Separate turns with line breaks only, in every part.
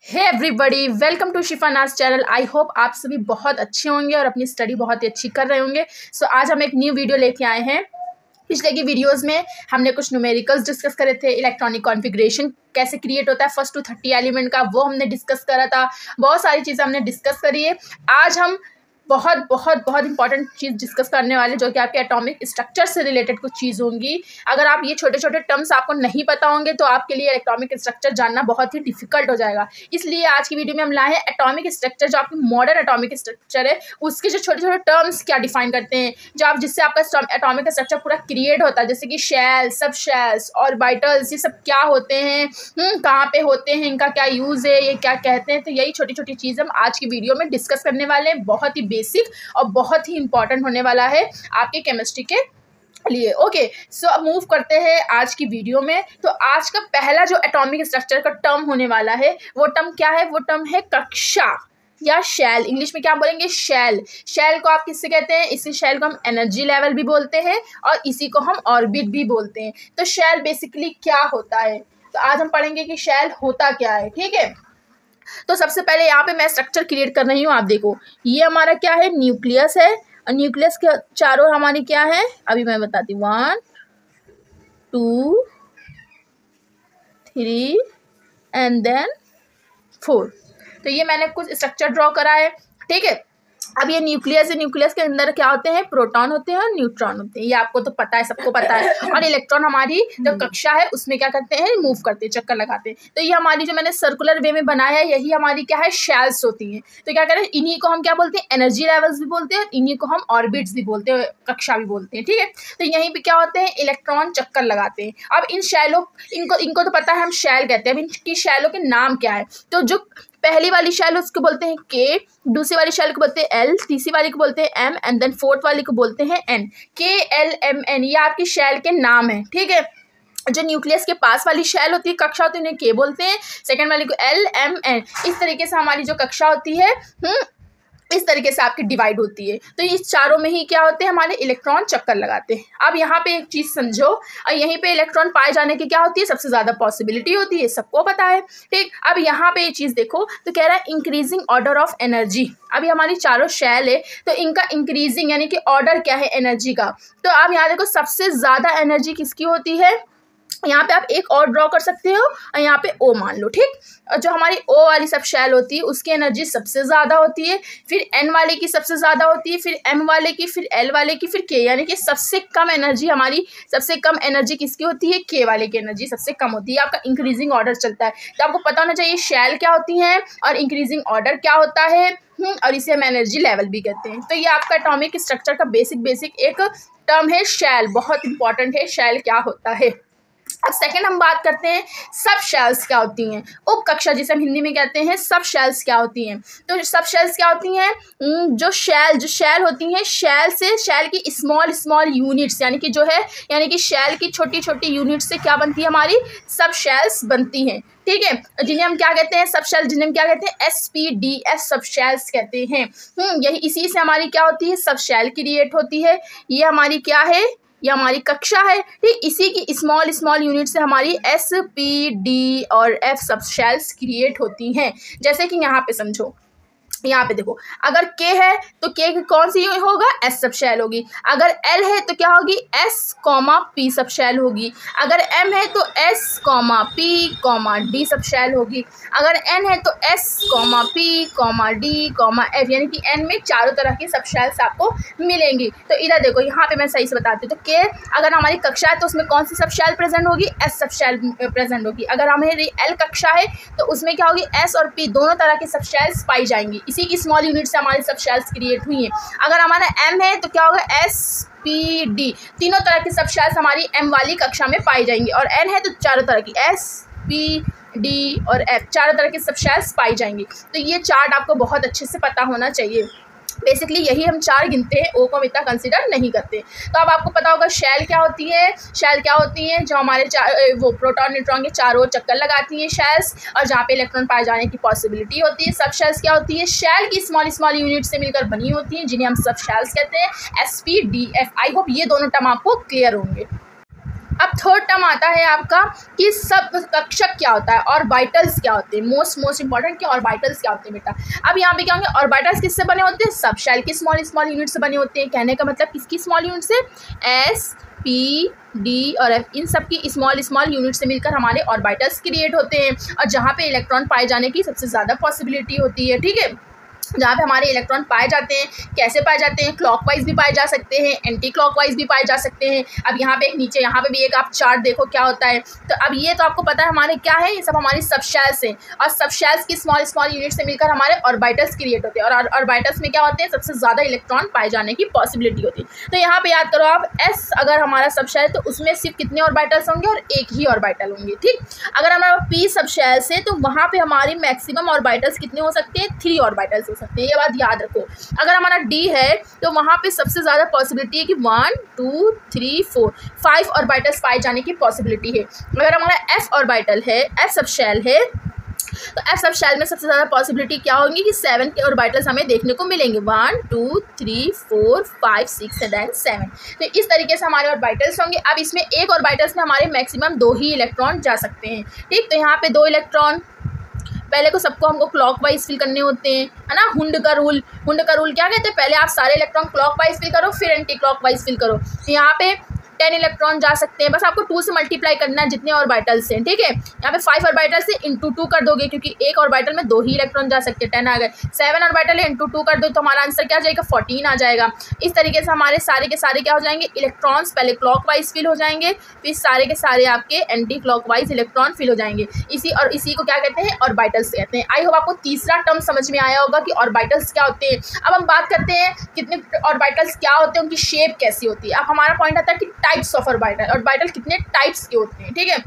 Hey everybody, welcome to शिफा नाज channel. I hope आप सभी बहुत अच्छे होंगे और अपनी स्टडी बहुत ही अच्छी कर रहे होंगे। सो आज हम एक न्यू वीडियो लेके आए हैं। पिछले की वीडियोस में हमने कुछ न्यूमेरिकल्स डिस्कस करे थे, इलेक्ट्रॉनिक कॉन्फ़िगरेशन कैसे क्रिएट होता है फर्स्ट टू 30 एलिमेंट का, वो हमने डिस्कस करा था। बहुत सारी चीज़ें हमने डिस्कस करी है। आज हम बहुत बहुत बहुत इंपॉर्टेंट चीज़ डिस्कस करने वाले, जो कि आपके एटॉमिक स्ट्रक्चर से रिलेटेड कुछ चीज़ होंगी। अगर आप ये छोटे छोटे टर्म्स आपको नहीं पता होंगे तो आपके लिए एटॉमिक स्ट्रक्चर जानना बहुत ही डिफिकल्ट हो जाएगा। इसलिए आज की वीडियो में हम लाए हैं एटॉमिक स्ट्रक्चर, जो आपकी मॉडर्न एटॉमिक स्ट्रक्चर है उसके जो छोटे छोटे टर्म्स क्या डिफाइन करते हैं, जो आप जिससे आपका एटॉमिक स्ट्रक्चर पूरा क्रिएट होता है, जैसे कि शेल, सब शेल्स, ऑर्बिटल्स, ये सब क्या होते हैं, कहाँ पे होते हैं, इनका क्या यूज़ है, ये क्या कहते हैं। तो यही छोटी छोटी चीज़ हम आज की वीडियो में डिस्कस करने वाले हैं। बहुत ही बेसिक और बहुत ही इंपॉर्टेंट होने वाला है आपके केमिस्ट्री के लिए। ओके, सो अब मूव करते हैं आज की वीडियो में। तो आज का पहला जो एटॉमिक स्ट्रक्चर का टर्म होने वाला है, वो टर्म क्या है? वो टर्म है कक्षा या शेल। इंग्लिश में क्या बोलेंगे? शेल। शेल को आप किससे कहते हैं? इसी शेल को हम एनर्जी लेवल भी बोलते हैं और इसी को हम ऑर्बिट भी बोलते हैं। तो शेल बेसिकली क्या होता है, तो आज हम पढ़ेंगे कि शेल होता क्या है। ठीक है, तो सबसे पहले यहाँ पे मैं स्ट्रक्चर क्रिएट कर रही हूँ। आप देखो, ये हमारा क्या है? न्यूक्लियस है। और न्यूक्लियस के चारों हमारी क्या है, अभी मैं बताती हूँ। 1 2 3 एंड देन 4। तो ये मैंने कुछ स्ट्रक्चर ड्रॉ करा है। ठीक है, अब ये न्यूक्लियस है। न्यूक्लियस के अंदर क्या होते हैं? प्रोटॉन होते हैं और न्यूट्रॉन होते हैं। ये आपको तो पता है, सबको पता है। और इलेक्ट्रॉन हमारी जो कक्षा है उसमें क्या करते हैं? मूव करते हैं, चक्कर लगाते हैं। तो ये हमारी जो मैंने सर्कुलर वे में बनाया है, यही हमारी क्या है? शेल्स होती हैं। तो क्या करें, इन्हीं को हम क्या बोलते हैं? एनर्जी लेवल्स भी बोलते हैं, इन्हीं को हम ऑर्बिट्स भी बोलते हैं, कक्षा भी बोलते हैं। ठीक है, तो यहीं पर क्या होते हैं? इलेक्ट्रॉन चक्कर लगाते हैं। अब इन शैलों, इनको तो पता है हम शेल कहते हैं। अब इनकी शैलों के नाम क्या है? तो जो पहली वाली शेल उसको बोलते हैं के, दूसरी वाली शेल को बोलते हैं एल, तीसरी वाली को बोलते हैं एम एंड देन फोर्थ वाली को बोलते हैं एन। के एल एम एन, ये आपकी शेल के नाम है। ठीक है, जो न्यूक्लियस के पास वाली शेल होती है, कक्षा होती है, उन्हें के बोलते हैं। सेकंड वाली को एल एम एन। इस तरीके से हमारी जो कक्षा होती है इस तरीके से आपकी डिवाइड होती है। तो इस चारों में ही क्या होते हैं? हमारे इलेक्ट्रॉन चक्कर लगाते हैं। अब यहाँ पे एक चीज़ समझो, और यहीं पे इलेक्ट्रॉन पाए जाने की क्या होती है? सबसे ज़्यादा पॉसिबिलिटी होती है, सबको पता है। ठीक, अब यहाँ पे ये चीज़ देखो, तो कह रहा है इंक्रीजिंग ऑर्डर ऑफ एनर्जी। अभी हमारी चारों शेल है, तो इनका इंक्रीजिंग यानी कि ऑर्डर क्या है एनर्जी का। तो अब यहाँ देखो, सबसे ज़्यादा एनर्जी किसकी होती है? यहाँ पे आप एक और ड्रॉ कर सकते हो और यहाँ पे ओ मान लो। ठीक, और जो हमारी ओ वाली सब शेल होती है उसकी एनर्जी सबसे ज़्यादा होती है, फिर एन वाले की सबसे ज़्यादा होती है, फिर एम वाले की, फिर एल वाले की, फिर के, यानी कि सबसे कम एनर्जी हमारी, सबसे कम एनर्जी किसकी होती है? के वाले की एनर्जी सबसे कम होती है। आपका इंक्रीजिंग ऑर्डर चलता है, तो आपको पता होना चाहिए शेल क्या होती हैं और इंक्रीजिंग ऑर्डर क्या होता है। और इसे हम एनर्जी लेवल भी कहते हैं। तो ये आपका एटॉमिक स्ट्रक्चर का बेसिक एक टर्म है शेल, बहुत इंपॉर्टेंट है शेल क्या होता है। अब सेकंड हम बात करते हैं सब शेल्स क्या होती हैं। उप कक्षा जिसे हम हिंदी में कहते हैं, सब शेल्स क्या होती हैं। तो सब शेल्स क्या होती हैं? जो शेल होती हैं, शेल की स्मॉल यूनिट्स, यानी कि जो है, यानी कि शेल की छोटी छोटी यूनिट से क्या बनती है? हमारी सब शेल्स बनती हैं। ठीक है, जिन्हें हम क्या कहते हैं? सब शेल, जिन्हें हम क्या कहते हैं? SPDS सब शेल्स कहते हैं। यही इसी से हमारी क्या होती है? सब शेल क्रिएट होती है। ये हमारी क्या है? ये हमारी कक्षा है। ठीक, इसी की स्मॉल यूनिट से हमारी SPD और F सब शेल्स क्रिएट होती हैं। जैसे कि यहाँ पे समझो, यहाँ पे देखो, अगर K है तो K की कौन सी होगा? S सब शेल होगी। अगर L है तो क्या होगी? S, P सब शेल होगी। अगर M है तो S, P, D सब शेल होगी। अगर N है तो S, P, D, F, यानी कि N में चारों तरह की सब शेल्स आपको मिलेंगी। तो इधर देखो, यहाँ पे मैं सही से बताती हूँ। तो K अगर हमारी कक्षा है तो उसमें कौन सी सब शेल प्रेजेंट होगी? S सब शेल प्रेजेंट होगी। अगर हमारी L कक्षा है तो उसमें क्या होगी? S और P दोनों तरह की सब शेल्स पाई जाएंगी। इसी की स्मॉल यूनिट से हमारी सब शेल्स क्रिएट हुई हैं। अगर हमारा M है तो क्या होगा? SPD, तीनों तरह की सब शेल्स हमारी M वाली कक्षा में पाई जाएंगी। और N है तो चारों तरह की SPD और F, चारों तरह की सब शेल्स पाई जाएंगी। तो ये चार्ट आपको बहुत अच्छे से पता होना चाहिए। बेसिकली यही हम चार गिनते हैं, ओ को हम इतना कंसिडर नहीं करते। तो अब आपको पता होगा शेल क्या होती है। शेल क्या होती है? जो हमारे वो प्रोटॉन न्यूट्रॉन के चारों चक्कर लगाती हैं शेल्स, और जहाँ पे इलेक्ट्रॉन पाए जाने की पॉसिबिलिटी होती है। सब शेल्स क्या होती है? शेल की स्मॉल यूनिट से मिलकर बनी होती हैं, जिन्हें हम सब शेल्स कहते हैं, SPDF। आई होप ये दोनों टर्म आपको क्लियर होंगे। अब थर्ड टर्म आता है आपका कि सब कक्षक क्या होता है, ऑर्बिटल्स क्या होते हैं, मोस्ट इंपॉर्टेंट कि ऑर्बिटल्स क्या होते हैं बेटा। अब यहाँ पे क्या होंगे, ऑर्बिटल्स किससे बने होते हैं, सब शेल की स्मॉल यूनिट से बने होते हैं। कहने का मतलब किसकी स्मॉल यूनिट से, एस पी डी और एफ, इन सब की स्मॉल यूनिट से मिलकर हमारे ऑर्बिटल्स क्रिएट होते हैं, और जहाँ पे इलेक्ट्रॉन पाए जाने की सबसे ज़्यादा पॉसिबिलिटी होती है। ठीक है, जहाँ पे हमारे इलेक्ट्रॉन पाए जाते हैं, कैसे पाए जाते हैं, क्लॉकवाइज भी पाए जा सकते हैं, एंटी क्लॉकवाइज भी पाए जा सकते हैं। अब यहाँ पे एक नीचे यहाँ पे भी एक आप चार्ट देखो क्या होता है। तो अब ये तो आपको पता है हमारे क्या है, ये सब हमारी सब शेल्स हैं, और सब शेल्स की स्मॉल यूनिट से मिलकर हमारे ऑर्बिटल्स क्रिएट होते हैं, और ऑर्बिटल्स में क्या होते हैं, सबसे ज़्यादा इलेक्ट्रॉन पाए जाने की पॉसिबिलिटी होती है। तो यहाँ पर याद करो आप, एस अगर हमारा सब शेल तो उसमें सिर्फ कितने ऑर्बिटल्स होंगे, और एक ही ऑर्बिटल होंगे। ठीक, अगर हमारा पी सब शेल्स है तो वहाँ पर हमारी मैक्सिमम ऑर्बिटल्स कितने हो सकते हैं, 3 ऑर्बिटल्स हो सकते हैं। ये बात याद रखो। अगर हमारा डी है तो वहाँ पे सबसे ज़्यादा पॉसिबिलिटी है कि 1 2 3 4 5 ऑर्बिटल्स पाए जाने की पॉसिबिलिटी है। अगर हमारा एफ ऑर्बिटल है, एफ सब शेल है, तो एफ सब शेल में सबसे ज़्यादा पॉसिबिलिटी क्या होगी कि 7 के ऑर्बिटल्स हमें देखने को मिलेंगे, 1 2 3 4 5 6 एंड 7। तो इस तरीके से हमारे ऑर्बिटल्स होंगे। अब इसमें एक ऑर्बिटल्स में हमारे मैक्सिमम 2 ही इलेक्ट्रॉन जा सकते हैं। ठीक, तो यहाँ पे 2 इलेक्ट्रॉन, पहले को सबको हमको क्लॉकवाइज फिल करने होते हैं, है ना। हुंड का रूल क्या कहते हैं, पहले आप सारे इलेक्ट्रॉन क्लॉकवाइज फिल करो, फिर एंटी क्लॉकवाइज फिल करो। यहाँ पे 10 इलेक्ट्रॉन जा सकते हैं, बस आपको 2 से मल्टीप्लाई करना है जितने ऑर्बिटल्स हैं। ठीक है, यहाँ पे 5 ऑर्बिटल से इंटू 2 कर दोगे, क्योंकि एक ऑर्बिटल में 2 ही इलेक्ट्रॉन जा सकते हैं, 10 आ गए। 7 ऑर्बिटल है, इंटू 2 कर दो तो हमारा आंसर क्या आ जाएगा, 14 आ जाएगा। इस तरीके से हमारे सारे के सारे क्या हो जाएंगे, इलेक्ट्रॉन्स पहले क्लॉकवाइज फिल हो जाएंगे, फिर सारे के सारे आपके एंटी क्लॉकवाइज इलेक्ट्रॉन फिल हो जाएंगे। इसी को क्या कहते हैं, ऑर्बिटल्स कहते हैं। आई होप आपको तीसरा टर्म समझ में आया होगा कि ऑर्बिटल्स क्या होते हैं। अब हम बात करते हैं कितने ऑर्बिटल्स क्या होते हैं, उनकी शेप कैसी होती है। अब हमारा पॉइंट आता है कि टाइप्स ऑफ ऑर्बिटल कितने टाइप्स के होते हैं। ठीक है,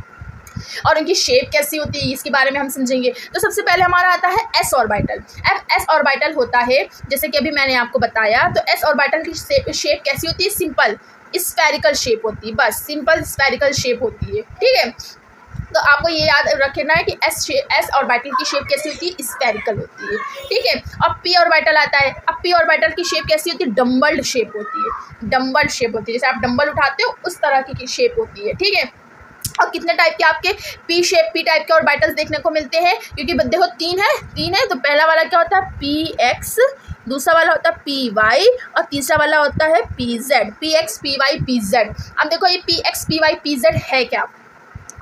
और उनकी शेप कैसी होती है इसके बारे में हम समझेंगे। तो सबसे पहले हमारा आता है एस ऑर्बिटल। अब एस ऑर्बिटल होता है, जैसे कि अभी मैंने आपको बताया, तो एस ऑर्बिटल की शेप कैसी होती है, सिंपल स्फेरिकल शेप होती है, बस सिंपल स्फेरिकल शेप होती है। ठीक है, तो आपको ये याद रखना है कि एस ऑर्बिटल की शेप कैसी होती है, स्फेरिकल होती है। ठीक है, अब पी ऑर्बिटल आता है। अब पी ऑर्बिटल की शेप कैसी होती है, डम्बल्ड शेप होती है, डम्बल्ड शेप होती है, जैसे आप डम्बल उठाते हो उस तरह की शेप होती है। ठीक है, और कितने टाइप के आपके पी टाइप के ऑर्बिटल्स देखने को मिलते हैं, क्योंकि देखो 3 है, तो पहला वाला क्या होता है, पी एक्स, दूसरा वाला होता है पी वाई, और तीसरा वाला होता है P Z, P X P Y P Z. अब देखो ये P X P Y P Z है क्या,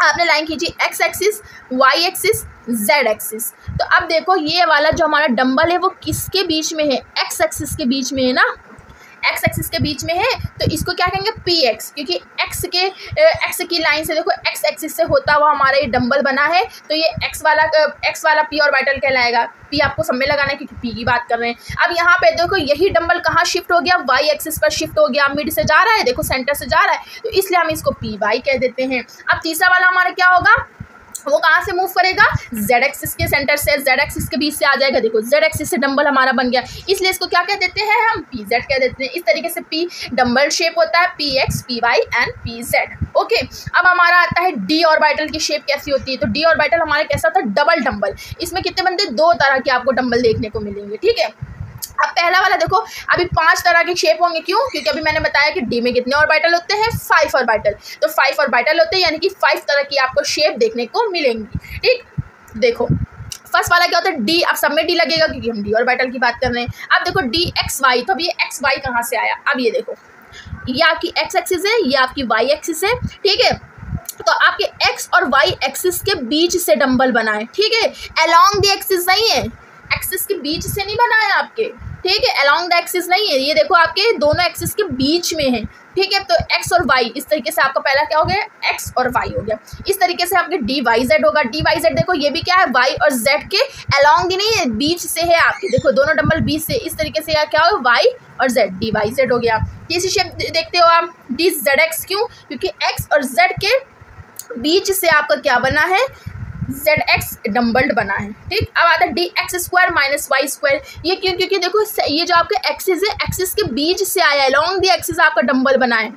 आपने लाइन खींची, X axis, Y axis, Z axis. तो अब देखो ये वाला जो हमारा डंबल है वो किसके बीच में है, एक्स एक्सिस के बीच में है ना, एक्स एक्सिस के बीच में है, तो इसको क्या कहेंगे, पी एक्स, क्योंकि एक्स की लाइन से देखो एक्स एक्सिस से होता हुआ हमारा ये डंबल बना है, तो ये एक्स वाला पी ऑर्बिटल कहलाएगा। पी आपको सब में लगाना है क्योंकि पी की बात कर रहे हैं। अब यहाँ पे देखो यही डंबल कहाँ शिफ्ट हो गया, वाई एक्सिस पर शिफ्ट हो गया, मिड से जा रहा है, देखो सेंटर से जा रहा है, तो इसलिए हम इसको पी वाई कह देते हैं। अब तीसरा वाला हमारा क्या होगा, वो कहाँ से मूव करेगा, जेड एक्सिस के सेंटर से, जेड एक्सिस के बीच से आ जाएगा। देखो जेड एक्सिस से डंबल हमारा बन गया, इसलिए इसको क्या कह देते हैं, हम पी जेड कह देते हैं। इस तरीके से पी डंबल शेप होता है, P X P Y and P Z. Okay, अब हमारा आता है डी ऑर्बिटल की शेप कैसी होती है। तो डी ऑर्बिटल हमारा कैसा होता है, डबल डंबल। इसमें कितने बनते, 2 तरह के आपको डंबल देखने को मिलेंगे। ठीक है, अब पहला वाला देखो, अभी 5 तरह के शेप होंगे, क्यों, क्योंकि अभी मैंने बताया कि डी में कितने ऑर्बिटल होते हैं, 5 ऑर्बिटल। तो 5 ऑर्बिटल होते हैं, यानी कि 5 तरह की आपको शेप देखने को मिलेंगी। ठीक, देखो फर्स्ट वाला क्या होता है, डी, अब सब में डी लगेगा क्योंकि हम डी ऑर्बिटल की बात कर रहे हैं। अब देखो डी एक्स वाई, तो अब ये एक्स वाई कहाँ से आया, अब ये देखो ये आपकी एक्स एक्सिस है, ये आपकी वाई एक्सिस है। ठीक है, तो आपके एक्स और वाई एक्सिस के बीच से डंबल बना है। ठीक है, अलोंग द एक्सिस नहीं है, एक्सिस के बीच से नहीं बना है आपके। ठीक है, अलोंग द एक्सिस नहीं है, ये देखो आपके दोनों एक्सिस के बीच में है। ठीक है, तो एक्स और वाई, इस तरीके से आपका पहला क्या हो गया, एक्स और वाई हो गया। इस तरीके से आपके डी वाई जेड होगा। डी वाई जेड देखो ये भी क्या है, वाई और जेड के अलोंग ही नहीं है, बीच से है आपके, देखो दोनों डंबल बीच से, इस तरीके से क्या हो, वाई और जेड, डी वाई जेड हो गया। तीसरी शेप देखते हो आप, डी जेड एक्स, क्यों, क्योंकि एक्स और जेड के बीच से आपका क्या बना है, जेड एक्स डम्बल्ड बना है। ठीक, अब आता है D X square minus Y square. ये क्यों, क्योंकि देखो ये जो आपके एक्सिस है, एक्सिस के बीच से आया है, लॉन्ग दी एक्सिस आपका डम्बल बना है।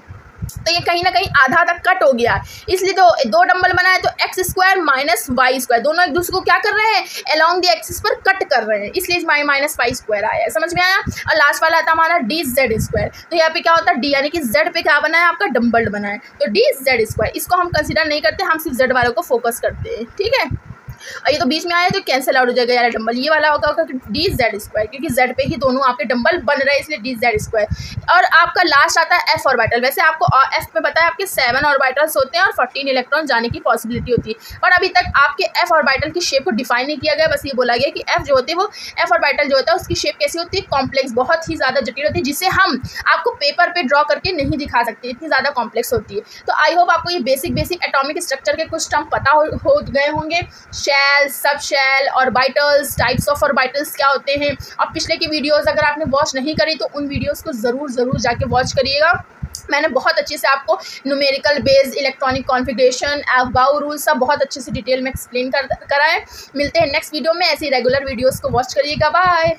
तो ये कहीं ना कहीं आधा तक कट हो गया, इसलिए तो दो डंबल बनाए तो X square minus Y square दोनों एक दूसरे को क्या कर रहे हैं, अलॉन्ग द एक्सिस पर कट कर रहे हैं, इसलिए माइनस वाई स्क्वायर आया है। समझ में आया। और लास्ट वाला आता हमारा डी जेड स्क्वायर। तो यहाँ पे क्या होता है, डी यानी कि जेड पे क्या बना है आपका, डंबल बना है, तो डी जेड स्क्वायर। इसको हम कंसिडर नहीं करते, हम सिर्फ जेड वालों को फोकस करते हैं। ठीक है, और ये तो बीच में आया तो कैंसिल आउट हो जाएगा यार, डंबल ये वाला होगा डी जेड स्क्वायर, क्योंकि जेड पे ही दोनों आपके डंबल बन रहे हैं, इसलिए डी जेड स्क्वायर। और आपका लास्ट आता है एफ ऑर्बिटल। वैसे आपको एफ में पता है आपके 7 ऑर्बिटल्स होते हैं और 14 इलेक्ट्रॉन जाने की पॉसिबिलिटी होती है, और अभी तक आपके एफ ऑर्बिटल की शेप को डिफाइन नहीं किया गया। बस ये बोला गया कि एफ जो होते हैं वो एफ ऑर्बिटल जो होता है उसकी शेप कैसी होती है, कॉम्प्लेक्स, बहुत ही ज़्यादा जटिल होती है, जिसे हम आपको पेपर पे ड्रॉ करके नहीं दिखा सकते, इतनी ज़्यादा कॉम्प्लेक्स होती है। तो आई होप आपको ये बेसिक एटॉमिक स्ट्रक्चर के कुछ टर्म पता हो गए होंगे। Shell, sub shell, orbitals, types of orbitals क्या होते हैं। अब पिछले की वीडियोस अगर आपने वॉच नहीं करी तो उन वीडियोस को ज़रूर जाके वॉच करिएगा। मैंने बहुत अच्छे से आपको numerical based electronic configuration, aufbau rule सब बहुत अच्छे से डिटेल में एक्सप्लेन करा है। मिलते हैं नेक्स्ट वीडियो में, ऐसी रेगुलर वीडियोस को वॉच करिएगा। बाय।